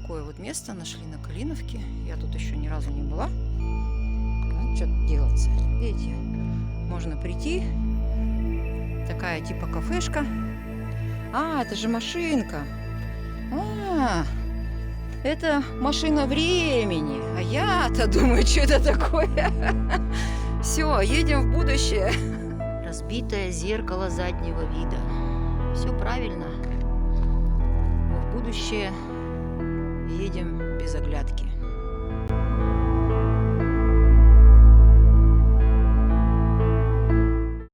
такое вот место нашли на Калиновке. Я тут еще ни разу не была. Ну, что тут делаться? Видите, можно прийти. Такая типа кафешка. А, это же машинка. А, это машина времени. А я-то думаю, что это такое? Все, едем в будущее. Разбитое зеркало заднего вида. Все правильно. Мы в будущее едем без оглядки.